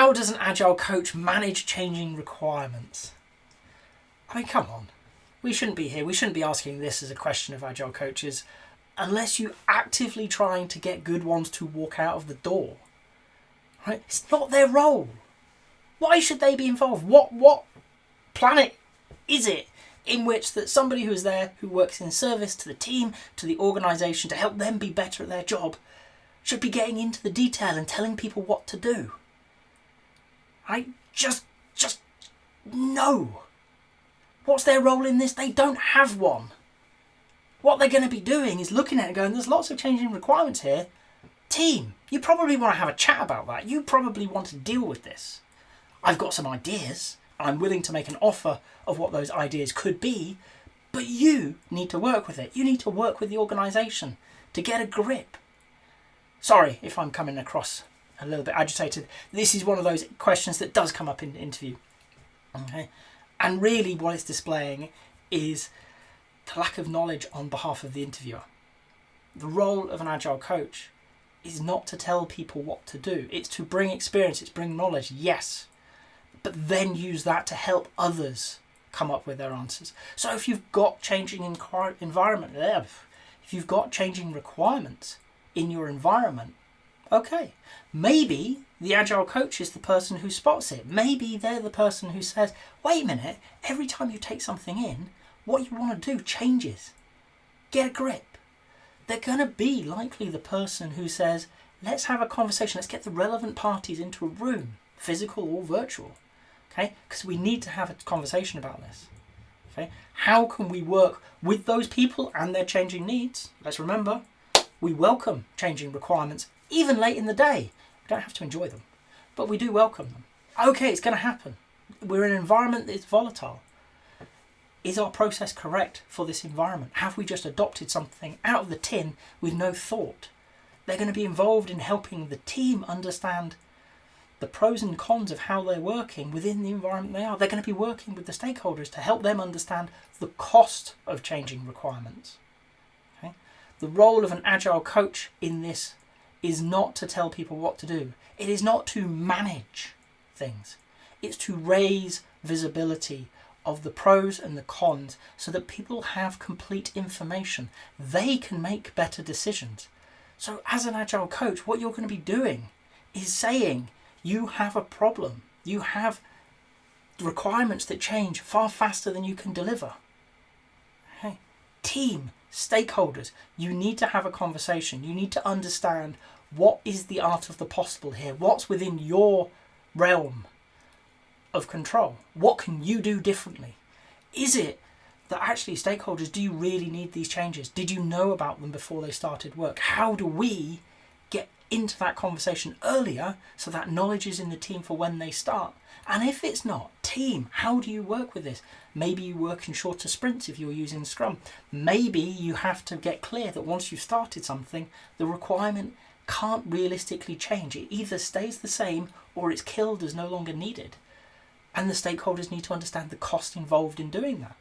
How does an Agile coach manage changing requirements? I mean, come on. We shouldn't be here. We shouldn't be asking this as a question of Agile coaches unless you're actively trying to get good ones to walk out of the door. Right? It's not their role. Why should they be involved? What planet is it in which that somebody who is there, who works in service to the team, to the organisation, to help them be better at their job, should be getting into the detail and telling people what to do? Just no. What's their role in this? They don't have one. What they're going to be doing is looking at it and going, there's lots of changing requirements here. Team, you probably want to have a chat about that. You probably want to deal with this. I've got some ideas. I'm willing to make an offer of what those ideas could be, but you need to work with it. You need to work with the organisation to get a grip. Sorry if I'm coming across a little bit agitated. This is one of those questions that does come up in the interview. Okay? And really what it's displaying is the lack of knowledge on behalf of the interviewer. The role of an Agile coach is not to tell people what to do. It's to bring experience, it's bring knowledge, yes. But then use that to help others come up with their answers. So if you've got changing environment, if you've got changing requirements in your environment, okay, maybe the Agile coach is the person who spots it. Maybe they're the person who says, wait a minute, every time you take something in, what you want to do changes. Get a grip. They're going to be likely the person who says, let's have a conversation, let's get the relevant parties into a room, physical or virtual, okay? Because we need to have a conversation about this, okay? How can we work with those people and their changing needs? Let's remember, we welcome changing requirements, even late in the day. We don't have to enjoy them, but we do welcome them. Okay, it's going to happen. We're in an environment that's volatile. Is our process correct for this environment? Have we just adopted something out of the tin with no thought? They're going to be involved in helping the team understand the pros and cons of how they're working within the environment they are. They're going to be working with the stakeholders to help them understand the cost of changing requirements. Okay? The role of an Agile coach in this is not to tell people what to do. It is not to manage things. It's to raise visibility of the pros and the cons so that people have complete information. They can make better decisions. So as an Agile coach, what you're going to be doing is saying you have a problem. You have requirements that change far faster than you can deliver. Okay. Team, stakeholders, you need to have a conversation. You need to understand what is the art of the possible here. What's within your realm of control? What can you do differently? Is it that actually stakeholders, do you really need these changes? Did you know about them before they started work? How do we get into that conversation earlier so that knowledge is in the team for when they start? And if it's not, team, how do you work with this? Maybe you work in shorter sprints if you're using Scrum. Maybe you have to get clear that once you've started something, the requirement can't realistically change. It either stays the same or it's killed as no longer needed. And the stakeholders need to understand the cost involved in doing that.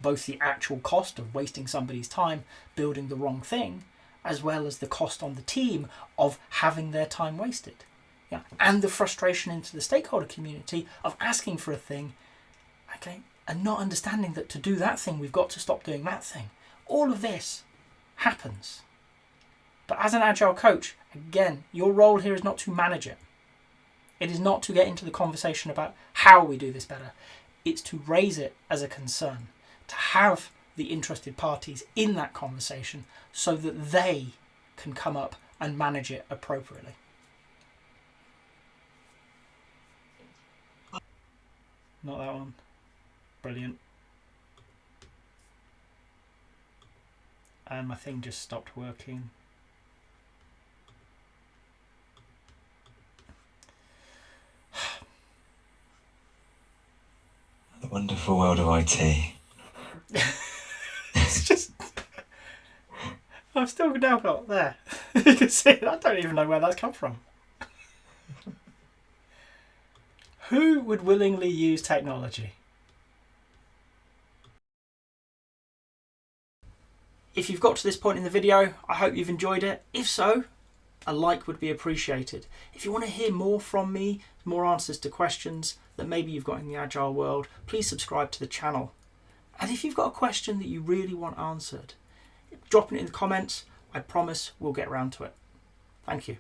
Both the actual cost of wasting somebody's time building the wrong thing, as well as the cost on the team of having their time wasted. Yeah. And the frustration into the stakeholder community of asking for a thing, okay, and not understanding that to do that thing, we've got to stop doing that thing. All of this happens. But as an Agile coach, again, your role here is not to manage it. It is not to get into the conversation about how we do this better. It's to raise it as a concern, to have the interested parties in that conversation so that they can come up and manage it appropriately. Not that one. Brilliant. And my thing just stopped working. The wonderful world of IT. It's just... I've still now got there. You can see it. I don't even know where that's come from. Who would willingly use technology? If you've got to this point in the video, I hope you've enjoyed it. If so, a like would be appreciated. If you want to hear more from me, more answers to questions that maybe you've got in the Agile world, please subscribe to the channel. And if you've got a question that you really want answered, drop it in the comments. I promise we'll get around to it. Thank you.